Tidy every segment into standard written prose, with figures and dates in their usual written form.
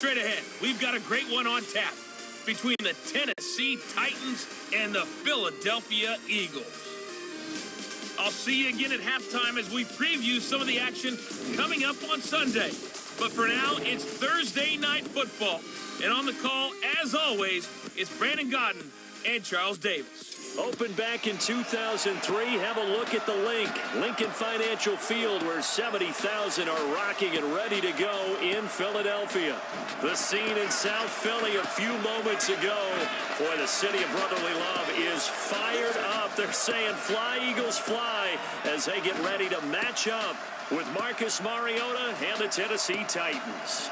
Straight ahead, we've got a great one on tap between the Tennessee Titans and the Philadelphia Eagles. I'll see you again at halftime as we preview some of the action coming up on Sunday. But for now, it's Thursday Night Football. And on the call, as always, it's Brandon Godden and Charles Davis. Opened back in 2003, have a look at the Lincoln Financial Field, where 70,000 are rocking and ready to go in Philadelphia. The scene in South Philly a few moments ago. Boy, the city of brotherly love is fired up. They're saying, "Fly, Eagles, fly," as they get ready to match up with Marcus Mariota and the Tennessee Titans.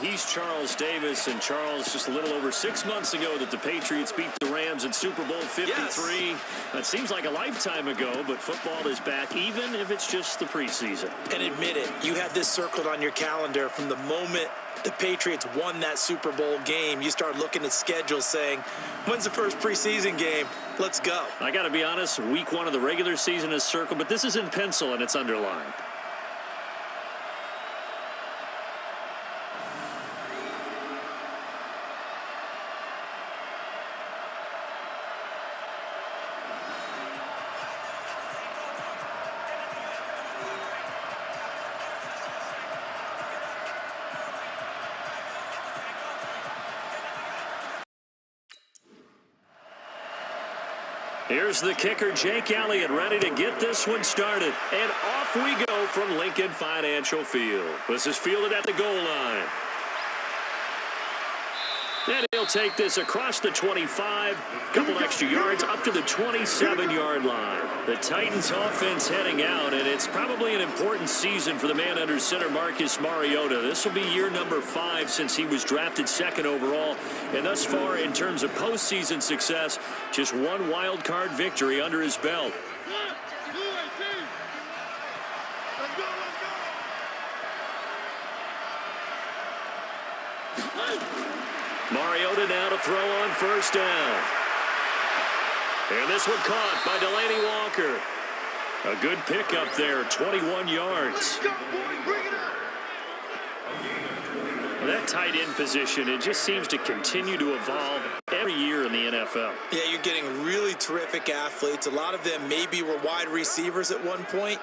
He's Charles Davis, and Charles, just a little over 6 months ago that the Patriots beat the Rams in Super Bowl 53. Yes. That seems like a lifetime ago, but football is back, even if it's just the preseason. And admit it, you had this circled on your calendar from the moment the Patriots won that Super Bowl game. You start looking at schedules saying, when's the first preseason game? Let's go. I got to be honest, week 1 of the regular season is circled, but this is in pencil and it's underlined. Here's the kicker, Jake Elliott, ready to get this one started. And off we go from Lincoln Financial Field. This is fielded at the goal line. And he'll take this across the 25, couple extra yards up to the 27-yard line. The Titans offense heading out, and it's probably an important season for the man under center, Marcus Mariota. This will be year number 5 since he was drafted 2nd overall. And thus far, in terms of postseason success, just one wild card victory under his belt. Mariota now to throw on first down. And this one caught by Delaney Walker. A good pickup there, 21 yards. That tight end position, it just seems to continue to evolve every year in the NFL. Yeah, you're getting really terrific athletes. A lot of them maybe were wide receivers at one point.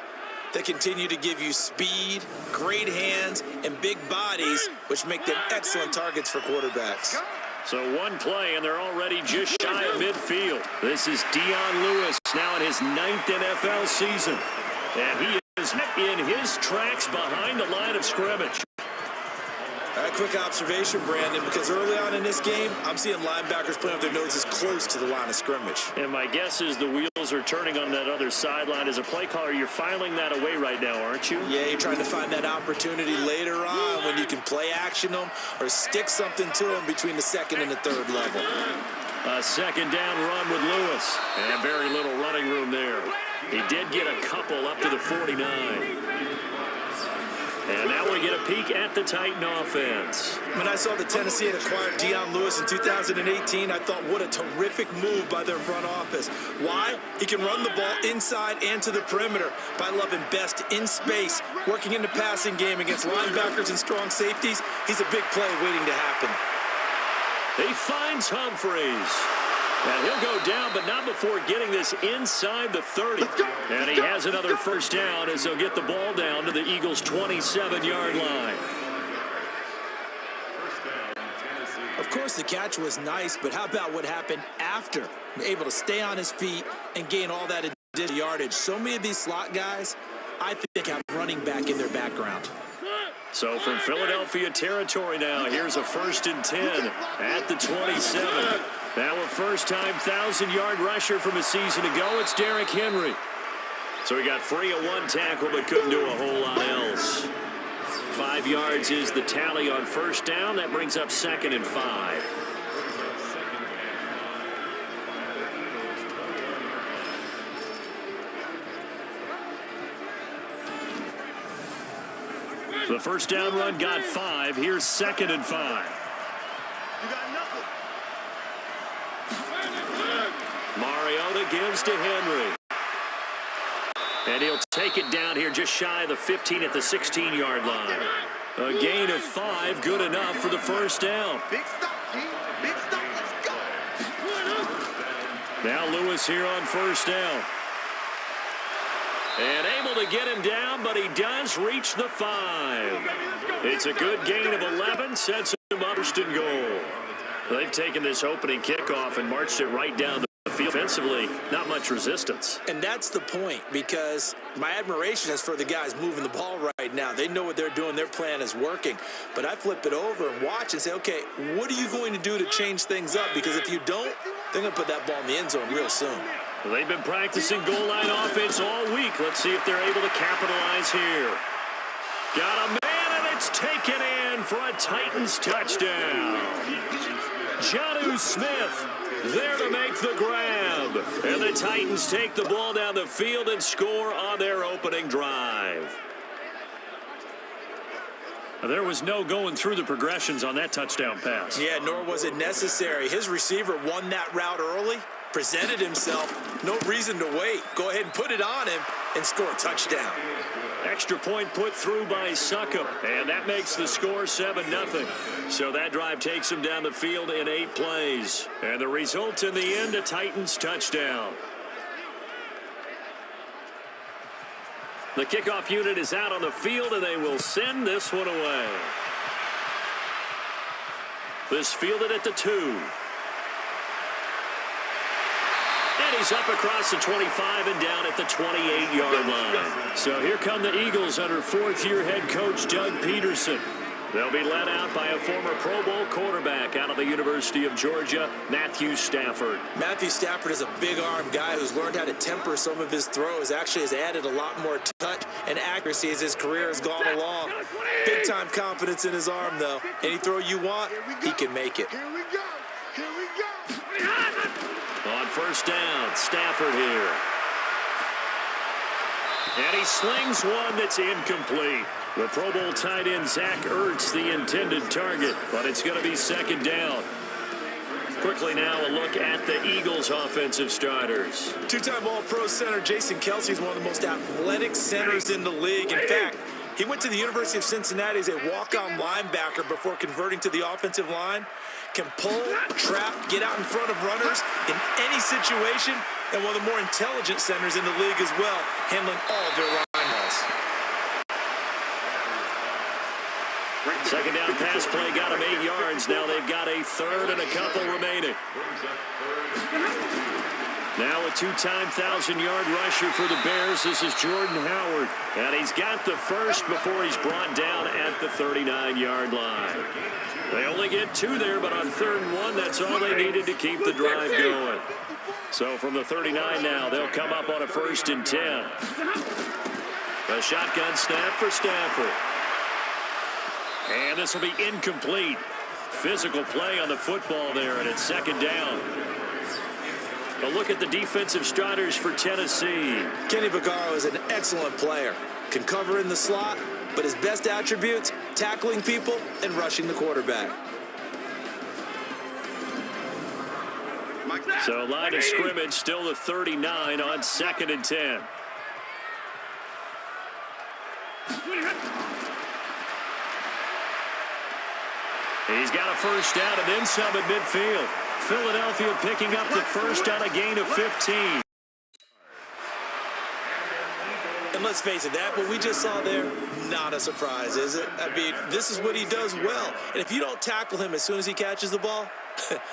They continue to give you speed, great hands, and big bodies, which make them excellent targets for quarterbacks. So one play, and they're already just shy of midfield. This is Dion Lewis, now in his 9th NFL season. And he is in his tracks behind the line of scrimmage. A quick observation, Brandon, because early on in this game, I'm seeing linebackers playing with their noses close to the line of scrimmage. And my guess is the wheels are turning on that other sideline. As a play caller, you're filing that away right now, aren't you? Yeah, you're trying to find that opportunity later on when you can play action them or stick something to them between the 2nd and the 3rd level. A 2nd down run with Lewis. And very little running room there. He did get a couple up to the 49. And now we get a peek at the Titan offense. When I saw the Tennessee had acquired Dion Lewis in 2018, I thought, what a terrific move by their front office. Why? He can run the ball inside and to the perimeter by loving best in space, working in the passing game against linebackers and strong safeties. He's a big play waiting to happen. He finds Humphreys. And he'll go down, but not before getting this inside the 30. And he has another first down as they'll get the ball down to the Eagles' 27-yard line. Of course, the catch was nice, but how about what happened after? Able to stay on his feet and gain all that additional yardage. So many of these slot guys, I think, have running back in their background. So from Philadelphia territory now, here's a 1st and 10 at the 27. Now a first-time 1,000-yard rusher from a season ago. It's Derrick Henry. So he got free of one tackle, but couldn't do a whole lot else. 5 yards is the tally on first down. That brings up 2nd and 5. The first down run got 5. Here's 2nd and 5. Mariota gives to Henry. And he'll take it down here just shy of the 15 at the 16-yard line. A gain of 5, good enough for the first down. Big stop, G. Big stop. Let's go. Now Lewis here on first down. And able to get him down, but he does reach the 5. It's a good gain of 11, sets him up first and goal. They've taken this opening kickoff and marched it right down the field. Offensively, not much resistance. And that's the point, because my admiration is for the guys moving the ball right now. They know what they're doing. Their plan is working. But I flip it over and watch and say, okay, what are you going to do to change things up? Because if you don't, they're going to put that ball in the end zone real soon. They've been practicing goal line offense all week. Let's see if they're able to capitalize here. Got a man, and it's taken in for a Titans touchdown. Jonnu Smith there to make the grab. And the Titans take the ball down the field and score on their opening drive. There was no going through the progressions on that touchdown pass. Yeah, nor was it necessary. His receiver won that route early, presented himself. No reason to wait. Go ahead and put it on him and score a touchdown. Extra point put through by Succop, and that makes the score 7-0. So that drive takes him down the field in 8 plays. And the result in the end, a Titans touchdown. The kickoff unit is out on the field, and they will send this one away. This fielded at the 2. And he's up across the 25 and down at the 28-yard line. So here come the Eagles under fourth-year head coach Doug Peterson. They'll be led out by a former Pro Bowl quarterback out of the University of Georgia, Matthew Stafford. Matthew Stafford is a big-arm guy who's learned how to temper some of his throws. Actually has added a lot more touch and accuracy as his career has gone along. Big-time confidence in his arm, though. Any throw you want, he can make it. Here we go. Here we go. On first down, Stafford here. And he slings one that's incomplete. The Pro Bowl tight end Zach Ertz, the intended target, but it's going to be second down. Quickly now, a look at the Eagles' offensive starters. Two-time All-Pro center Jason Kelce is one of the most athletic centers in the league. In fact, he went to the University of Cincinnati as a walk-on linebacker before converting to the offensive line. Can pull, trap, get out in front of runners in any situation, and one of the more intelligent centers in the league as well, handling all of their line balls. Second down pass play got him 8 yards. Now they've got a third and a couple remaining. Now a two-time 1,000-yard rusher for the Bears. This is Jordan Howard. And he's got the first before he's brought down at the 39-yard line. They only get 2 there, but on 3rd and 1, that's all they needed to keep the drive going. So from the 39 now, they'll come up on a 1st and 10. A shotgun snap for Stafford. And this will be incomplete. Physical play on the football there, and it's second down. A look at the defensive starters for Tennessee. Kenny Vaccaro is an excellent player. Can cover in the slot, but his best attributes, tackling people and rushing the quarterback. So line of scrimmage still the 39 on 2nd and 10. He's got a first down and then some at midfield. Philadelphia picking up the first on a gain of 15. And let's face it, that what we just saw there, not a surprise, is it? I mean, this is what he does well. And if you don't tackle him as soon as he catches the ball,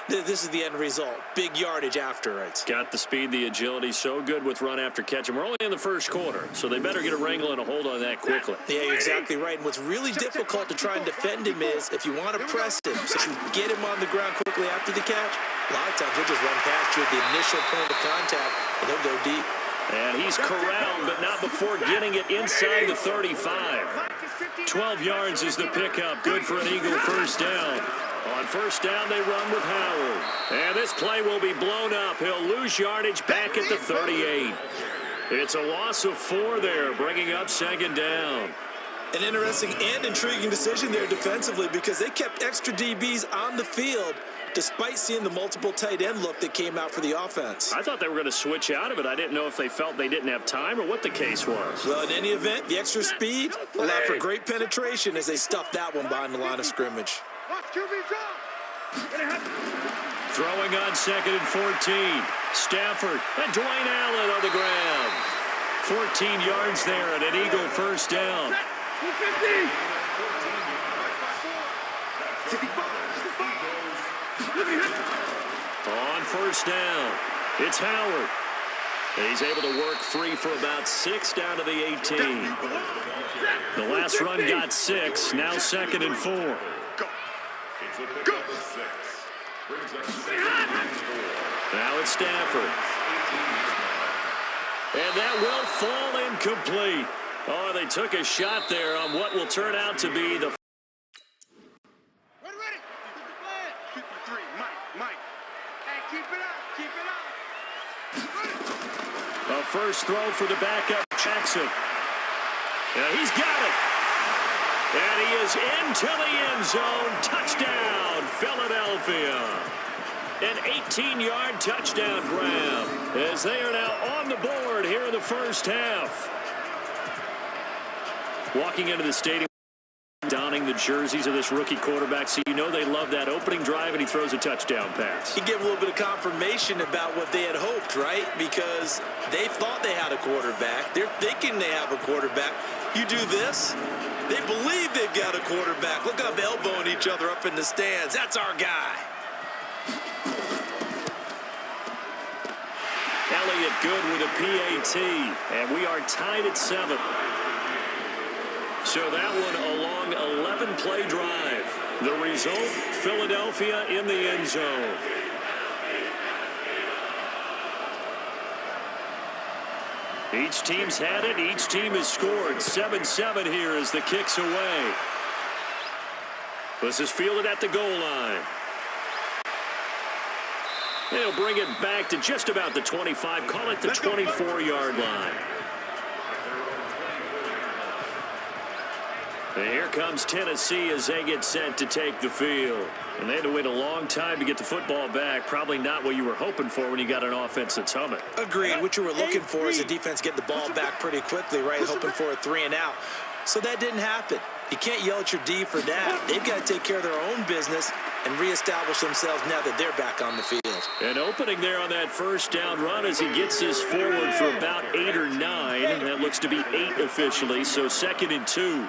this is the end result. Big yardage afterwards. Got the speed, the agility, so good with run after catch. And we're only in the first quarter, so they better get a wrangle and a hold on that quickly. Yeah, you're exactly right. And what's really difficult to try and defend him is if you want to press him, so you get him on the ground quickly after the catch, a lot of times he'll just run past you at the initial point of contact, and he'll go deep. And he's corralled, but not before getting it inside the 35. 12 yards is the pickup. Good for an Eagle first down. On first down, they run with Howard. And this play will be blown up. He'll lose yardage back at the 38. It's a loss of 4 there, bringing up second down. An interesting and intriguing decision there defensively because they kept extra DBs on the field, despite seeing the multiple tight end look that came out for the offense. I thought they were going to switch out of it. I didn't know if they felt they didn't have time or what the case was. Well, in any event, the extra speed allowed for great penetration as they stuffed that one behind the line of scrimmage. Throwing on 2nd and 14. Stafford and Dwayne Allen on the ground. 14 yards there and an Eagle first down. On first down, it's Howard. He's able to work free for about 6 down to the 18. The last run got 6, now 2nd and 4. Now it's Stafford. And that will fall incomplete. Oh, they took a shot there on what will turn out to be the... Ready. 53, Mike. Hey, keep it up. A first throw for the backup, Jackson. Yeah, he's got it. And he is into the end zone. Touchdown, Philadelphia. An 18-yard touchdown grab as they are now on the board here in the first half. Walking into the stadium, donning the jerseys of this rookie quarterback, so you know they love that opening drive, and he throws a touchdown pass. He gave a little bit of confirmation about what they had hoped, right? Because they thought they had a quarterback. They're thinking they have a quarterback. You do this, they believe they've got a quarterback. Look up, elbowing each other up in the stands. That's our guy. Elliott good with a PAT, and we are tied at 7. So that one a long 11-play drive. The result, Philadelphia in the end zone. Each team's had it. Each team has scored. 7-7 here as the kick's away. This is fielded at the goal line. They'll bring it back to just about the 25. Call it the 24-yard line. And here comes Tennessee as they get set to take the field. And they had to wait a long time to get the football back. Probably not what you were hoping for when you got an offense that's humming. Agreed. What you were looking for is the defense getting the ball back pretty quickly, right? Hoping for a 3 and out. So that didn't happen. You can't yell at your D for that. They've got to take care of their own business and reestablish themselves now that they're back on the field. An opening there on that first down run as he gets this forward for about 8 or 9. And that looks to be 8 officially, so 2nd and 2.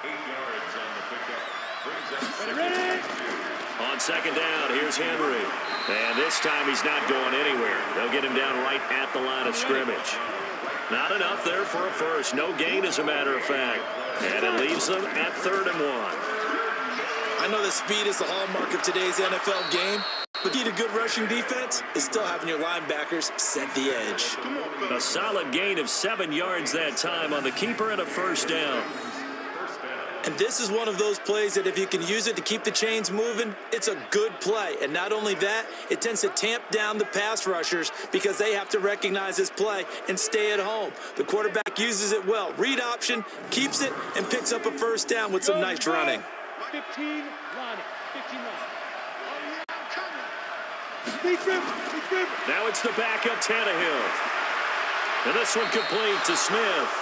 On 2nd down, here's Henry. And this time he's not going anywhere. They'll get him down right at the line of scrimmage. Not enough there for a first. No gain, as a matter of fact. And it leaves them at 3rd and 1. I know that speed is the hallmark of today's NFL game, but key to good rushing defense is still having your linebackers set the edge. A solid gain of 7 yards that time on the keeper and a first down. And this is one of those plays that if you can use it to keep the chains moving, it's a good play. And not only that, it tends to tamp down the pass rushers because they have to recognize this play and stay at home. The quarterback uses it well. Read option, keeps it, and picks up a first down with some nice running. 15 running. Now it's the backup Tannehill. And this one complete to Smith.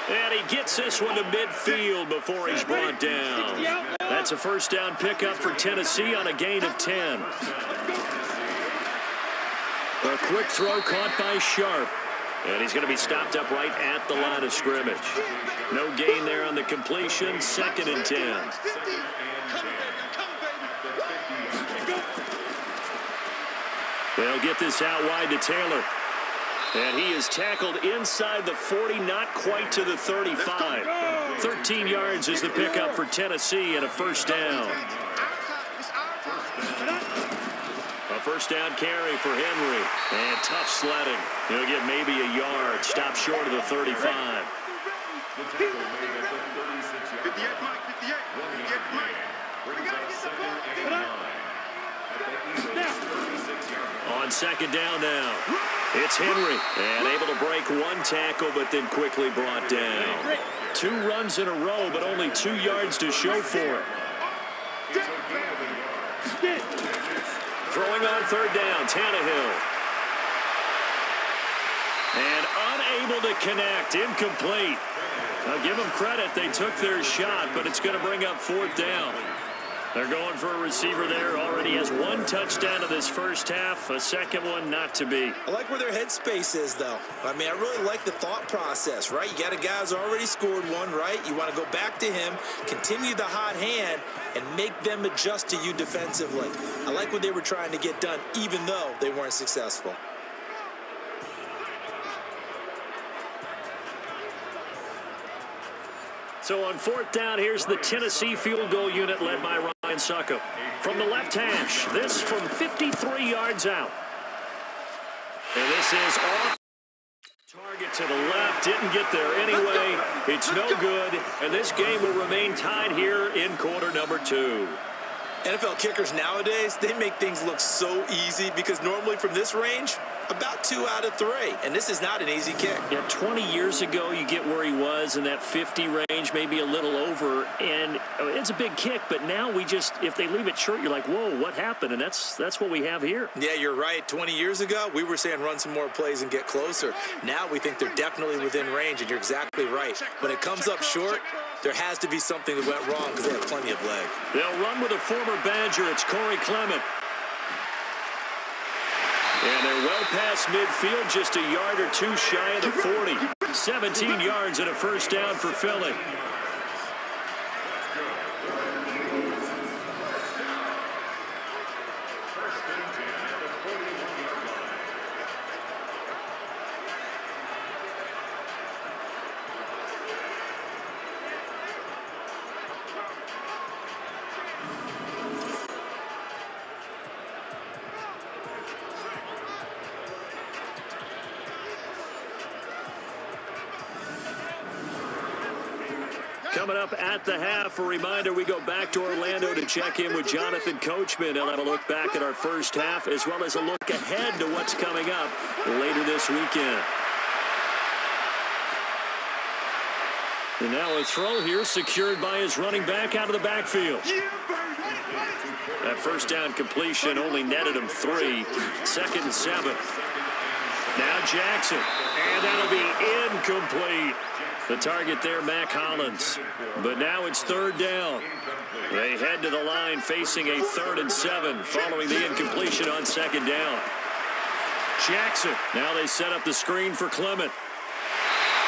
And he gets this one to midfield before he's brought down. That's a first down pickup for Tennessee on a gain of 10. A quick throw caught by Sharp. And he's going to be stopped up right at the line of scrimmage. No gain there on the completion. 2nd and 10. They'll get this out wide to Taylor. And he is tackled inside the 40, not quite to the 35. 13 yards is the pickup for Tennessee and a first down. A first down carry for Henry. And tough sledding. He'll get maybe a yard. Stop short of the 35. On 2nd down now. It's Henry, and able to break one tackle, but then quickly brought down. 2 runs in a row, but only 2 yards to show for it. Throwing on third down, Tannehill. And unable to connect, incomplete. I'll give them credit, they took their shot, but it's going to bring up fourth down. They're going for a receiver there. Already has one touchdown in this first half. A second one not to be. I like where their headspace is, though. I mean, I really like the thought process, right? You got a guy who's already scored one, right? You want to go back to him, continue the hot hand, and make them adjust to you defensively. I like what they were trying to get done, even though they weren't successful. So on fourth down, here's the Tennessee field goal unit led by Ryan Suckup. From the left hash, this from 53 yards out. And this is off. Target to the left, didn't get there anyway. It's no good, and this game will remain tied here in quarter number 2. NFL kickers nowadays, they make things look so easy because normally from this range, about 2 out of 3, and this is not an easy kick. Yeah, 20 years ago, you get where he was in that 50 range, maybe a little over, and it's a big kick, but now we just, if they leave it short, you're like, whoa, what happened? And that's what we have here. Yeah, you're right. 20 years ago, we were saying run some more plays and get closer. Now we think they're definitely within range, and you're exactly right. When it comes up short, there has to be something that went wrong because they have plenty of leg. They'll run with a former Badger. It's Corey Clement. And they're well past midfield, just a yard or two shy of the 40. 17 yards and a first down for Philly. Coming up at the half, a reminder, we go back to Orlando to check in with Jonathan Coachman. He'll have a look back at our first half as well as a look ahead to what's coming up later this weekend. And now a throw here secured by his running back out of the backfield. That first down completion only netted him 3. 2nd and 7. Now Jackson. And that'll be incomplete. The target there, Mac Hollins. But now it's 3rd down. They head to the line facing a 3rd and 7 following the incompletion on 2nd down. Jackson. Now they set up the screen for Clement.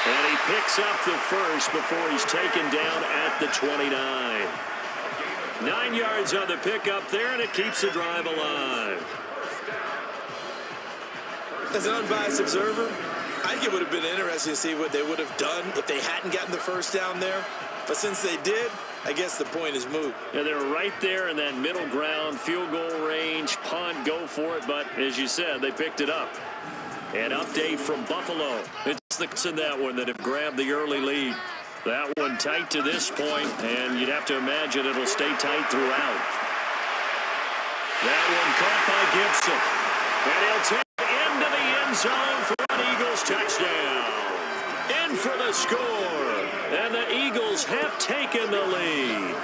And he picks up the first before he's taken down at the 29. 9 yards on the pickup there, and it keeps the drive alive. As an unbiased observer, I think it would have been interesting to see what they would have done if they hadn't gotten the first down there. But since they did, I guess the point is moot. Yeah, they're right there in that middle ground, field goal range, punt, go for it. But as you said, they picked it up. An update from Buffalo. It's the in that one that have grabbed the early lead. That one tight to this point, and you'd have to imagine it'll stay tight throughout. That one caught by Gibson. And he'll take it into the end zone for an Eagles touchdown. In for the score. And the Eagles have taken the lead.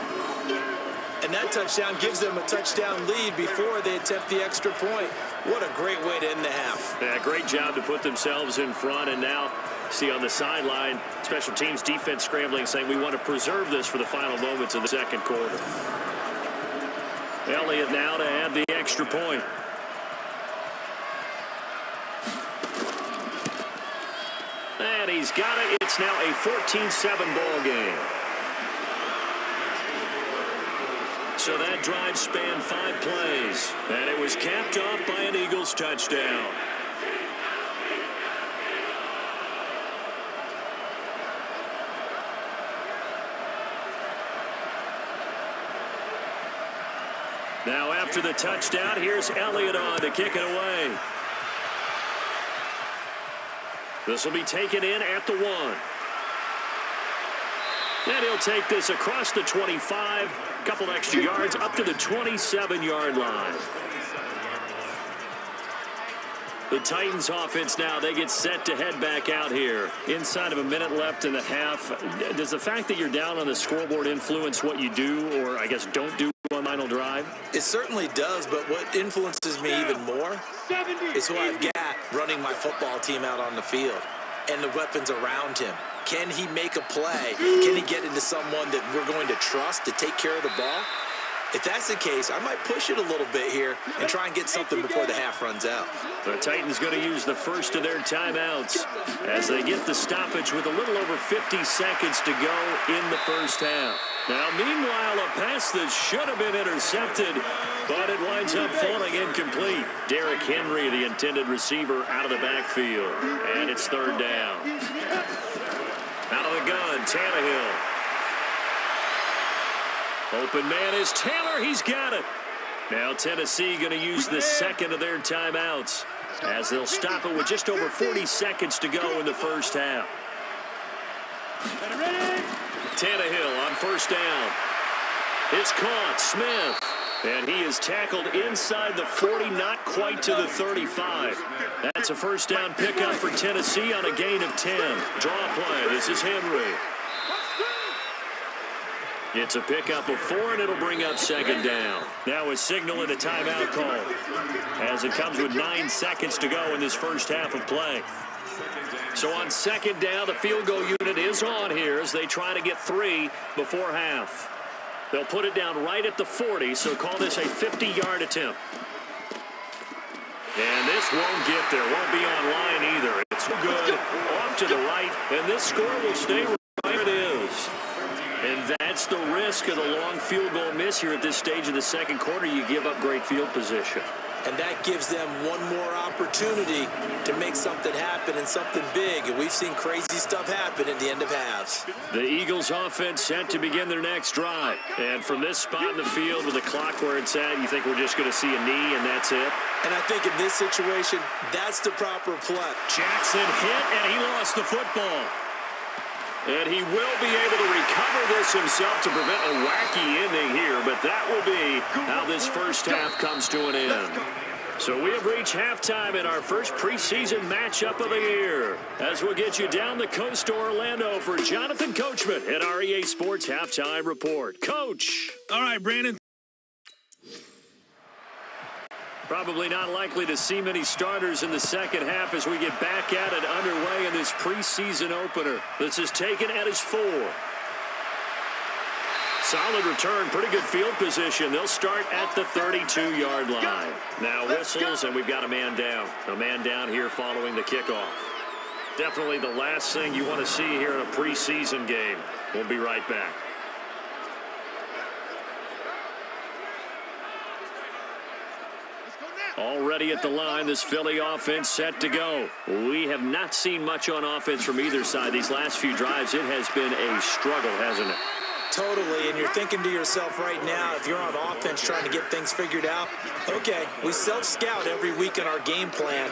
And that touchdown gives them a touchdown lead before they attempt the extra point. What a great way to end the half. Yeah, great job to put themselves in front. And now, see on the sideline, special teams defense scrambling, saying we want to preserve this for the final moments of the second quarter. Elliott now to add the extra point. And he's got it. It's now a 14-7 ball game. So that drive spanned 5 plays. And it was capped off by an Eagles touchdown. Now after the touchdown, here's Elliott on to kick it away. This will be taken in at the 1. And he'll take this across the 25, a couple extra yards up to the 27-yard line. The Titans offense now, they get set to head back out here. Inside of a minute left in the half. Does the fact that you're down on the scoreboard influence what you do, or I guess don't do on final drive? It certainly does, but what influences me even more is who I've got running my football team out on the field and the weapons around him. Can he make a play? Can he get into someone that we're going to trust to take care of the ball? If that's the case, I might push it a little bit here and try and get something before the half runs out. The Titans going to use the first of their timeouts as they get the stoppage with a little over 50 seconds to go in the first half. Now, meanwhile, a pass that should have been intercepted, but it winds up falling incomplete. Derrick Henry, the intended receiver, out of the backfield, and it's third down. Out of the gun, Tannehill. Open man is Taylor. He's got it. Now Tennessee going to use the second of their timeouts as they'll stop it with just over 40 seconds to go in the first half. Tannehill on first down. It's caught. Smith. And he is tackled inside the 40, not quite to the 35. That's a first down pickup for Tennessee on a gain of 10. Draw play. This is Henry. It's a pickup of 4, and it'll bring up second down. Now a signal and a timeout call as it comes with 9 seconds to go in this first half of play. So on second down, the field goal unit is on here as they try to get 3 before half. They'll put it down right at the 40, so call this a 50-yard attempt. And this won't get there. Won't be on line either. It's good. Off to the right, and this score will stay right where it is. And that's the risk of the long field goal miss here at this stage of the second quarter. You give up great field position. And that gives them one more opportunity to make something happen and something big. And we've seen crazy stuff happen at the end of halves. The Eagles offense set to begin their next drive. And from this spot in the field with the clock where it's at, you think we're just going to see a knee and that's it? And I think in this situation, that's the proper play. Jackson hit and he lost the football. And he will be able to recover this himself to prevent a wacky ending here, but that will be how this first half comes to an end. So we have reached halftime in our first preseason matchup of the year, as we'll get you down the coast to Orlando for Jonathan Coachman at our EA Sports Halftime Report. Coach. All right, Brandon. Probably not likely to see many starters in the second half as we get back at it underway in this preseason opener. This is taken at his 4. Solid return, pretty good field position. They'll start at the 32-yard line. Now whistles, and we've got a man down. A man down here following the kickoff. Definitely the last thing you want to see here in a preseason game. We'll be right back. Already at the line, this Philly offense set to go. We have not seen much on offense from either side. These last few drives, it has been a struggle, hasn't it? Totally, and you're thinking to yourself right now, if you're on offense trying to get things figured out, okay, we self-scout every week in our game plan.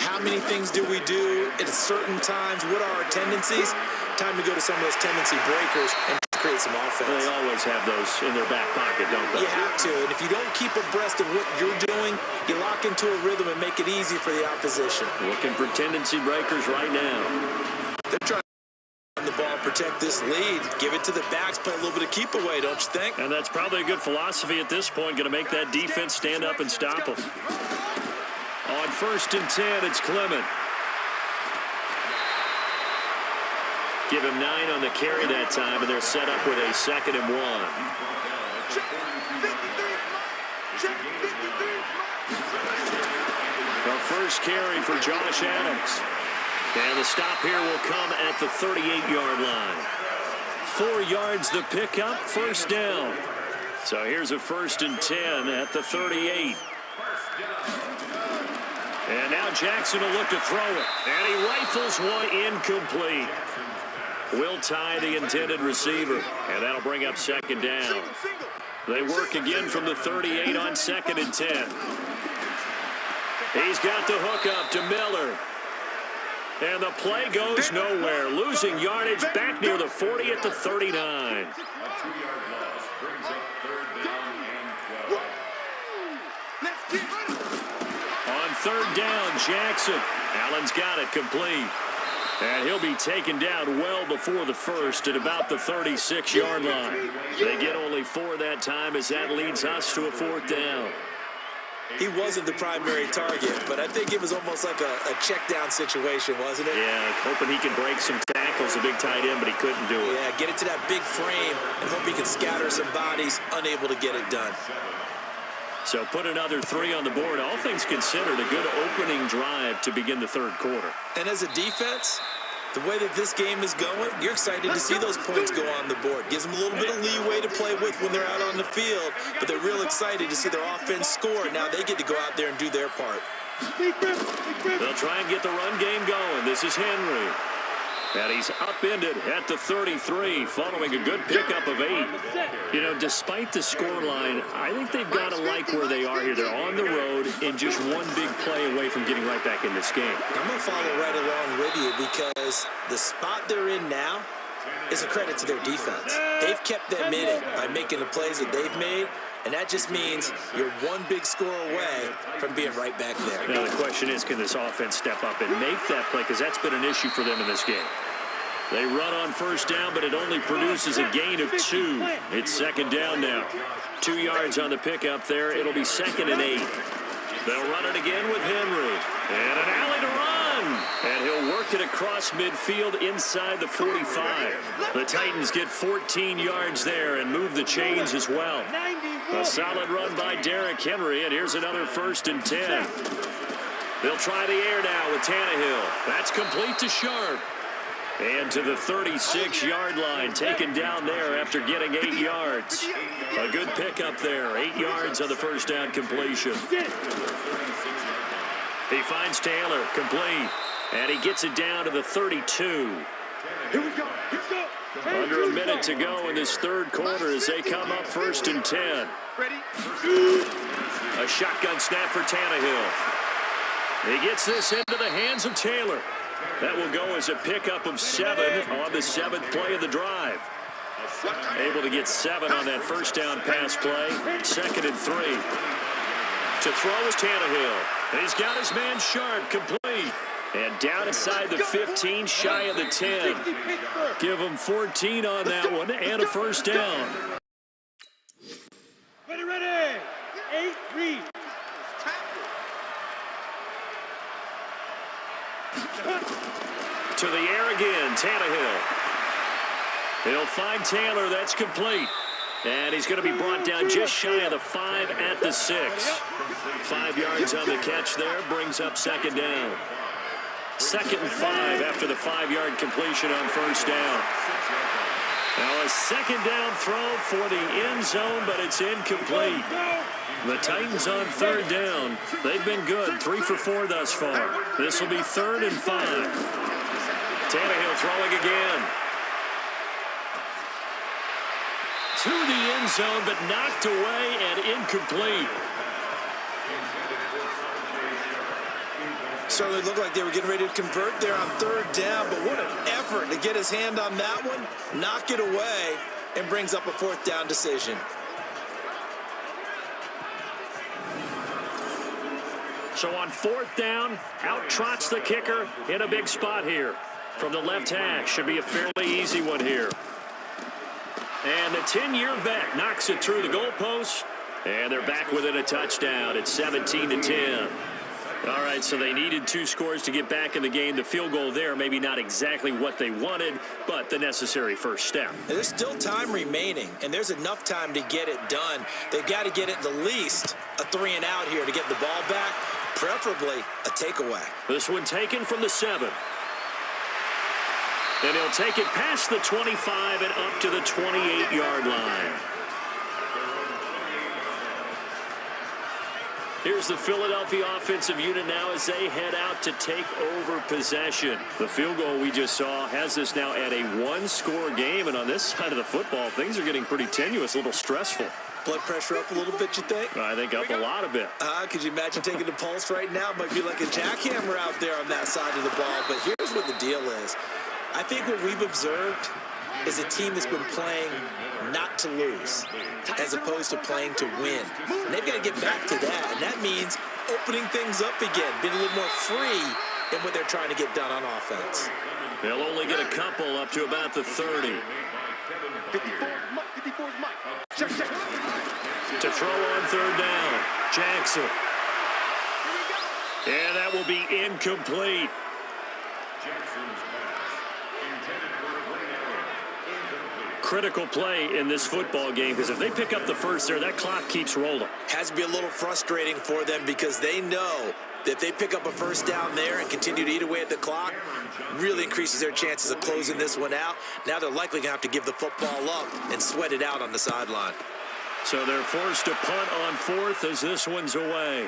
How many things do we do at certain times? What are our tendencies? Time to go to some of those tendency breakers and create some offense. They always have those in their back pocket, don't they? You have to, and if you don't keep abreast of what you're doing, you lock into a rhythm and make it easy for the opposition. Looking for tendency breakers right now. They're trying to run the ball, protect this lead, give it to the backs, play a little bit of keep away, don't you think? And that's probably a good philosophy at this point, going to make that defense stand up and stop them. On 1st and 10, it's Clement. Give him 9 on the carry that time, and they're set up with a 2nd and 1. The first carry for Josh Adams. And the stop here will come at the 38-yard line. 4 yards the pickup, first down. So here's a 1st and 10 at the 38. And now Jackson will look to throw it. And he rifles one incomplete. Will tie the intended receiver. And that'll bring up 2nd down. They work again from the 38 on 2nd and 10. He's got the hook up to Miller. And the play goes nowhere. Losing yardage back near the 40 at the 39. On 3rd down, Jackson. Allen's got it complete. And he'll be taken down well before the first at about the 36-yard line. They get only 4 that time as that leads us to a 4th down. He wasn't the primary target, but I think it was almost like a check-down situation, wasn't it? Yeah, hoping he could break some tackles, a big tight end, but he couldn't do it. Yeah, get it to that big frame and hope he can scatter some bodies, unable to get it done. So put another 3 on the board. All things considered, a good opening drive to begin the 3rd quarter. And as a defense, the way that this game is going, you're excited to see those points go on the board. Gives them a little bit of leeway to play with when they're out on the field, but they're real excited to see their offense score. Now they get to go out there and do their part. They'll try and get the run game going. This is Henry. And he's upended at the 33 following a good pickup of 8. You know, despite the scoreline, I think they've got to like where they are here. They're on the road and just one big play away from getting right back in this game. I'm going to follow right along with you because the spot they're in now is a credit to their defense. They've kept them in it by making the plays that they've made, and that just means you're one big score away from being right back there. Now the question is, can this offense step up and make that play? Because that's been an issue for them in this game. They run on 1st down, but it only produces a gain of 2. It's 2nd down now. 2 yards on the pickup there. It'll be 2nd and 8. They'll run it again with Henry. And an alley to run. And he'll work it across midfield inside the 45. The Titans get 14 yards there and move the chains as well. A solid run by Derrick Henry, and here's another 1st and 10. They'll try the air now with Tannehill. That's complete to Sharp. And to the 36-yard line, taken down there after getting 8 yards. A good pickup there, 8 yards on the 1st down completion. He finds Taylor, complete, and he gets it down to the 32. Here we go. Let's go. Under a minute to go in this 3rd quarter as they come up 1st and 10. Ready? A shotgun snap for Tannehill. He gets this into the hands of Taylor. That will go as a pickup of 7 on the 7th play of the drive. Able to get 7 on that 1st down pass play. 2nd and 3. To throw is Tannehill. And he's got his man Sharp, complete. And down inside the 15, shy of the 10. Give him 14 on that one and a 1st down. Ready. 8-3. To the air again, Tannehill. He'll find Taylor, that's complete. And he's going to be brought down just shy of the 5 at the 6. 5 yards on the catch there, brings up 2nd down. 2nd and 5 after the 5-yard completion on 1st down. Now a 2nd down throw for the end zone, but it's incomplete. The Titans on 3rd down. They've been good, 3 for 4 thus far. This will be 3rd and 5. Tannehill throwing again. To the end zone, but knocked away and incomplete. Certainly looked like they were getting ready to convert there on 3rd down, but what an effort to get his hand on that one, knock it away, and brings up a 4th down decision. So on 4th down, out trots the kicker in a big spot here. From the left hash, should be a fairly easy one here. And the 10-year vet knocks it through the goalpost, and they're back within a touchdown. It's 17-10. All right, so they needed 2 scores to get back in the game. The field goal there, maybe not exactly what they wanted, but the necessary first step. There's still time remaining, and there's enough time to get it done. They've got to get at the least a 3 and out here to get the ball back, preferably a takeaway. This one taken from the 7. And he'll take it past the 25 and up to the 28-yard line. Here's the Philadelphia offensive unit now as they head out to take over possession. The field goal we just saw has us now at a 1-score game, and on this side of the football, things are getting pretty tenuous, a little stressful. Blood pressure up a little bit, you think? I think up a lot of it. Could you imagine taking the pulse right now? Might be like a jackhammer out there on that side of the ball, but here's what the deal is. I think what we've observed is a team that's been playing not to lose as opposed to playing to win. And they've got to get back to that, and that means opening things up again, being a little more free in what they're trying to get done on offense. They'll only get a couple up to about the 30. 54's Mike. Check. To throw on third down, Jackson. And that will be incomplete. Critical play in this football game, because if they pick up the first there, that clock keeps rolling. Has to be a little frustrating for them because they know that if they pick up a first down there and continue to eat away at the clock, really increases their chances of closing this one out. Now they're likely going to have to give the football up and sweat it out on the sideline. So they're forced to punt on fourth as this one's away.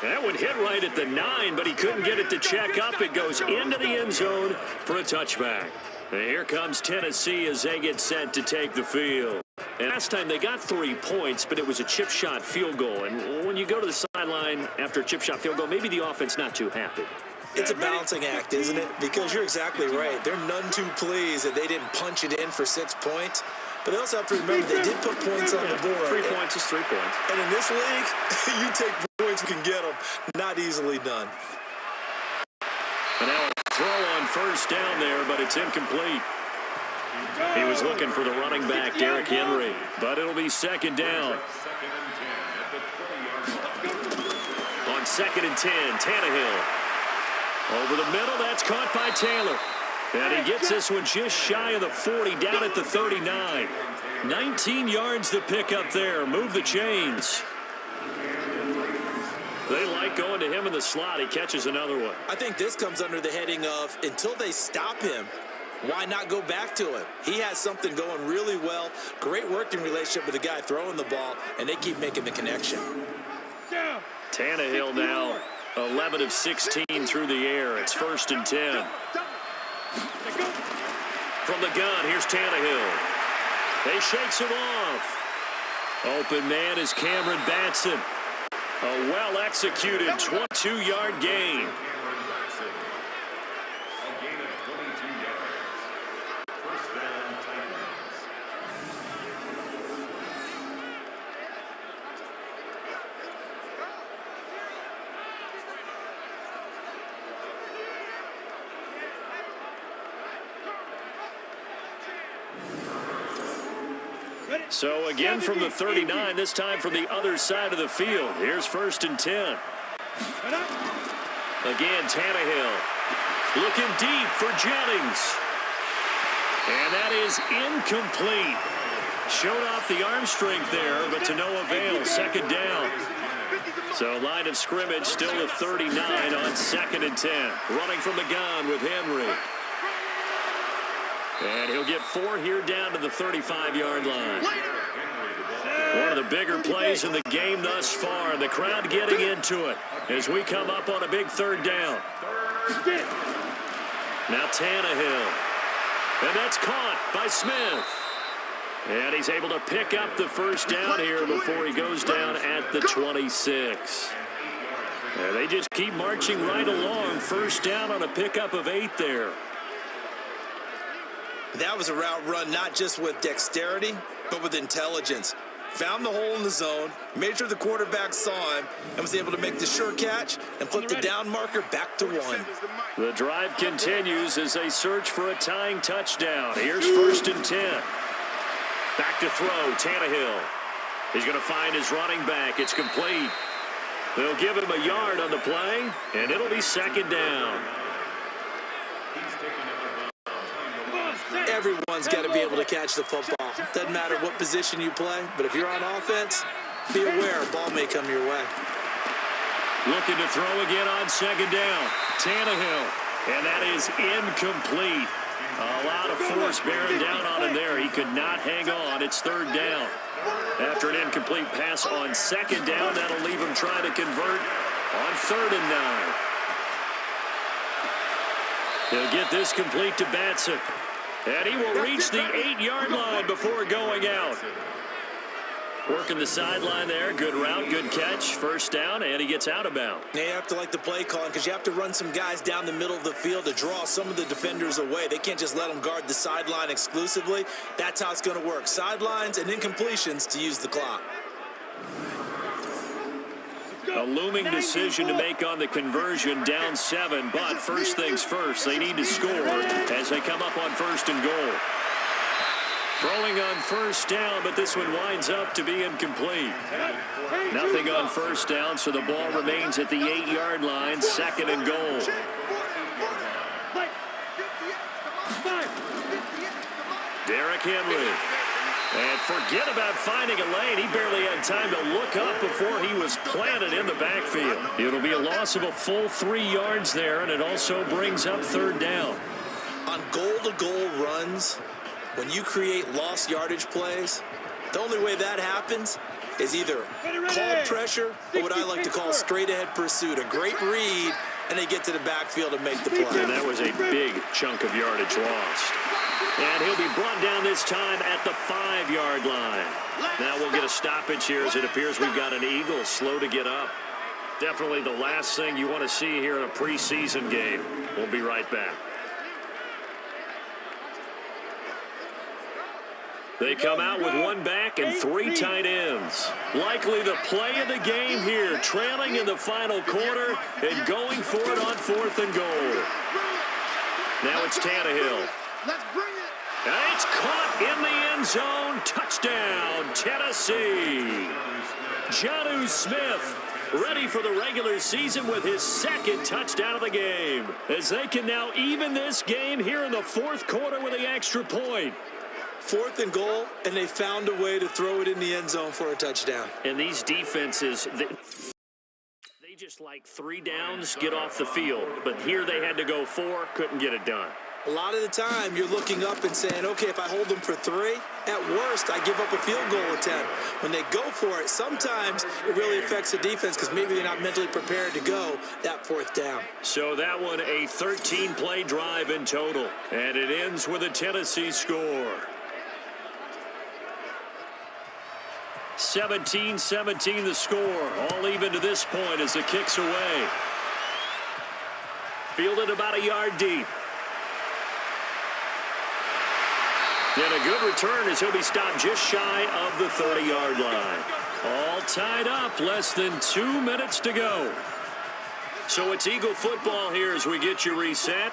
That would hit right at the 9, but he couldn't get it to check up. It goes into the end zone for a touchback. And here comes Tennessee as they get set to take the field. And last time they got 3 points, but it was a chip shot field goal. And when you go to the sideline after a chip shot field goal, maybe the offense not too happy. It's a balancing act, isn't it? Because you're exactly right. They're none too pleased that they didn't punch it in for 6 points. But they also have to remember they did put points on the board. 3 points is 3 points. And in this league, you take points, you can get them. Not easily done. And now a throw on first down there, but it's incomplete. He was looking for the running back, Derrick Henry. But it'll be second down. On 2nd and 10, Tannehill. Over the middle, that's caught by Taylor. And he gets this one just shy of the 40, down at the 39. 19 yards to pick up there. Move the chains. They like going to him in the slot. He catches another one. I think this comes under the heading of, until they stop him, why not go back to him? He has something going really well. Great working relationship with the guy throwing the ball, and they keep making the connection. Tannehill now 11 of 16 through the air. It's 1st and 10. From the gun, here's Tannehill. They shakes him off. Open man is Cameron Batson. A well-executed 22-yard gain. So again from the 39, this time from the other side of the field. Here's 1st and 10. Again, Tannehill looking deep for Jennings. And that is incomplete. Showed off the arm strength there, but to no avail. 2nd down. So line of scrimmage still at 39 on 2nd and 10. Running from the gun with Henry. And he'll get 4 here down to the 35-yard line. One of the bigger plays in the game thus far. The crowd getting into it as we come up on a big 3rd down. Now Tannehill. And that's caught by Smith. And he's able to pick up the first down here before he goes down at the 26. And they just keep marching right along. 1st down on a pickup of 8 there. That was a route run not just with dexterity, but with intelligence. Found the hole in the zone, made sure the quarterback saw him, and was able to make the sure catch and flip the down marker back to 1. The drive continues as they search for a tying touchdown. Here's 1st and 10. Back to throw, Tannehill. He's going to find his running back. It's complete. They'll give him a yard on the play, and it'll be 2nd down. Everyone's got to be able to catch the football. Doesn't matter what position you play, but if you're on offense, be aware a ball may come your way. Looking to throw again on 2nd down. Tannehill. And that is incomplete. A lot of force bearing down on him there. He could not hang on. It's 3rd down. After an incomplete pass on 2nd down, that'll leave him trying to convert on 3rd and 9. He'll get this complete to Batson. And he will reach the 8-yard line before going out. Working the sideline there. Good route, good catch. 1st down, and he gets out of bounds. Now you have to like the play calling because you have to run some guys down the middle of the field to draw some of the defenders away. They can't just let them guard the sideline exclusively. That's how it's going to work. Sidelines and incompletions to use the clock. A looming decision to make on the conversion, down 7, but first things first, they need to score as they come up on 1st and goal. Throwing on 1st down, but this one winds up to be incomplete. Nothing on 1st down, so the ball remains at the 8-yard line, 2nd and goal. Derrick Henry. And forget about finding a lane. He barely had time to look up before he was planted in the backfield. It'll be a loss of a full 3 yards there, and it also brings up 3rd down. On goal-to-goal runs, when you create lost yardage plays, the only way that happens is either called pressure or what I like to call straight-ahead pursuit. A great read, and they get to the backfield and make the play. And that was a big chunk of yardage lost. And he'll be brought down this time at the 5-yard line. Now we'll get a stoppage here as it appears we've got an Eagle slow to get up. Definitely the last thing you want to see here in a preseason game. We'll be right back. They come out with 1 back and 3 tight ends. Likely the play of the game here, trailing in the final quarter and going for it on 4th and goal. Now it's Tannehill. And it's caught in the end zone. Touchdown, Tennessee. Jonnu Smith ready for the regular season with his 2nd touchdown of the game, as they can now even this game here in the 4th quarter with the extra point. 4th and goal, and they found a way to throw it in the end zone for a touchdown. And these defenses, they just like 3 downs, get off the field. But here they had to go 4, couldn't get it done. A lot of the time, you're looking up and saying, okay, if I hold them for 3, at worst, I give up a field goal attempt. When they go for it, sometimes it really affects the defense because maybe they're not mentally prepared to go that 4th down. So that one, a 13-play drive in total. And it ends with a Tennessee score. 17-17 the score. All even to this point as the kick's away. Fielded about a yard deep. And a good return as he'll be stopped just shy of the 30-yard line. All tied up, less than 2 minutes to go. So it's Eagle football here as we get you reset.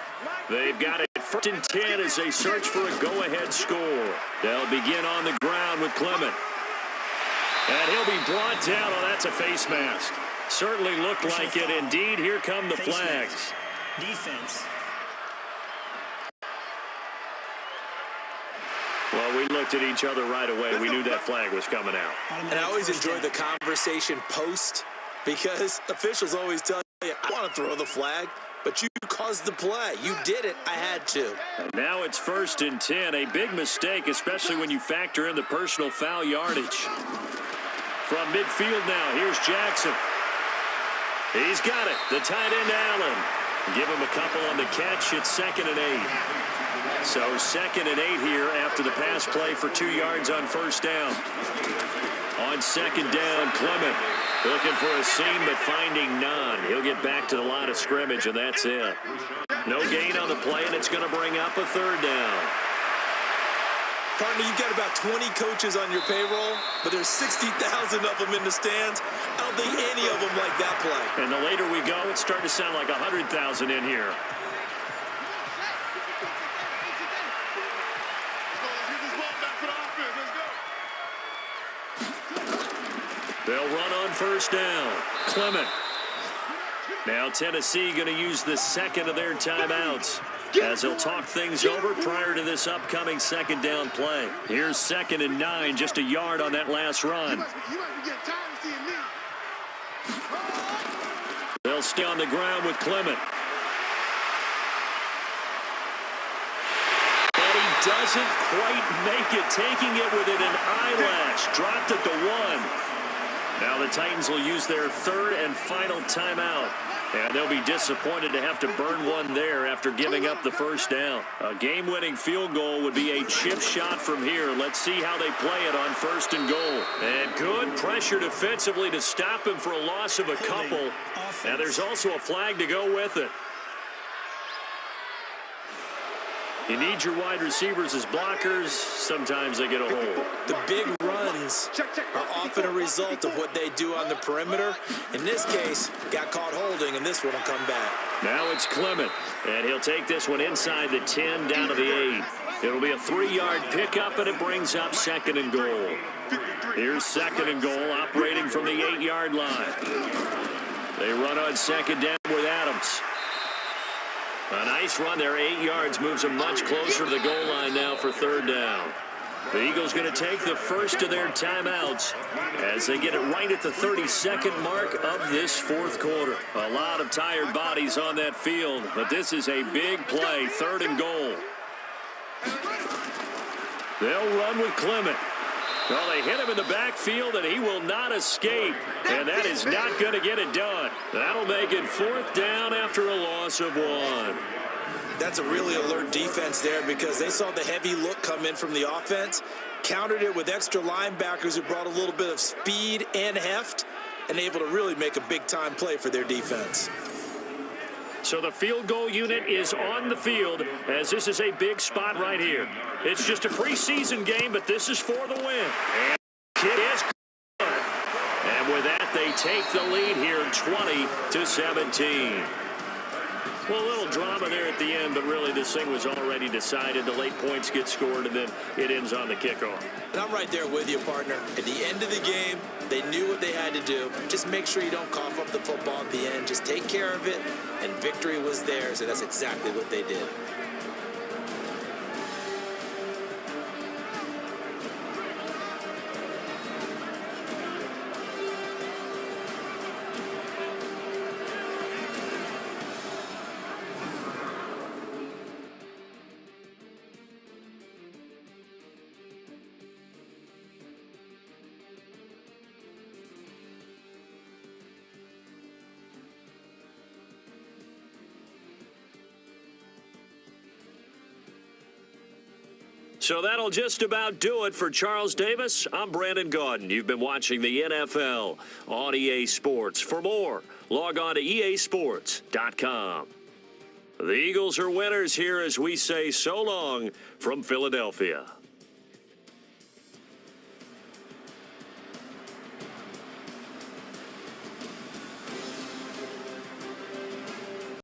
They've got it 1st and 10 as they search for a go-ahead score. They'll begin on the ground with Clement. And he'll be brought down. Oh, that's a face mask. Certainly looked like it. Indeed, here come the flags. Defense. Well, we looked at each other right away. We knew that flag was coming out. And I always enjoy the conversation post because officials always tell you, I want to throw the flag, but you caused the play. You did it. I had to. And now it's 1st and 10. A big mistake, especially when you factor in the personal foul yardage. From midfield now, here's Jackson. He's got it. The tight end, Allen. Give him a couple on the catch. It's 2nd and 8. So 2nd and 8 here after the pass play for 2 yards on 1st down. On 2nd down, Clement looking for a seam but finding none. He'll get back to the line of scrimmage, and that's it. No gain on the play, and it's going to bring up a 3rd down. Partner, you've got about 20 coaches on your payroll, but there's 60,000 of them in the stands. I don't think any of them like that play. And the later we go, it's starting to sound like 100,000 in here. They'll run on 1st down. Clement. Now Tennessee going to use the 2nd of their timeouts as they'll talk things over prior to this upcoming 2nd down play. Here's 2nd and 9, just a yard on that last run. They'll stay on the ground with Clement. And he doesn't quite make it, taking it within an eyelash. Dropped it to 1. Now the Titans will use their 3rd and final timeout. And they'll be disappointed to have to burn one there after giving up the 1st down. A game-winning field goal would be a chip shot from here. Let's see how they play it on 1st and goal. And good pressure defensively to stop him for a loss of a couple. And there's also a flag to go with it. You need your wide receivers as blockers. Sometimes they get a hold. The big runs are often a result of what they do on the perimeter. In this case, got caught holding, and this one will come back. Now it's Clement, and he'll take this one inside the 10 down to the 8. It'll be a 3-yard pickup, and it brings up 2nd and goal. Here's 2nd and goal, operating from the 8-yard line. They run on 2nd down with Adams. A nice run there, 8 yards, moves them much closer to the goal line now for 3rd down. The Eagles going to take the first of their timeouts as they get it right at the 32nd mark of this 4th quarter. A lot of tired bodies on that field, but this is a big play, 3rd and goal. They'll run with Clement. Well, they hit him in the backfield, and he will not escape. And that is not going to get it done. That'll make it 4th down after a loss of 1. That's a really alert defense there because they saw the heavy look come in from the offense, countered it with extra linebackers who brought a little bit of speed and heft, and able to really make a big-time play for their defense. So the field goal unit is on the field as this is a big spot right here. It's just a preseason game, but this is for the win. And it is good. And with that, they take the lead here 20-17. Well, a little drama there at the end, but really this thing was already decided. The late points get scored, and then it ends on the kickoff. And I'm right there with you, partner. At the end of the game, they knew what they had to do. Just make sure you don't cough up the football at the end. Just take care of it, and victory was theirs, and that's exactly what they did. So that'll just about do it for Charles Davis. I'm Brandon Gaudin. You've been watching the NFL on EA Sports. For more, log on to easports.com. The Eagles are winners here as we say so long from Philadelphia.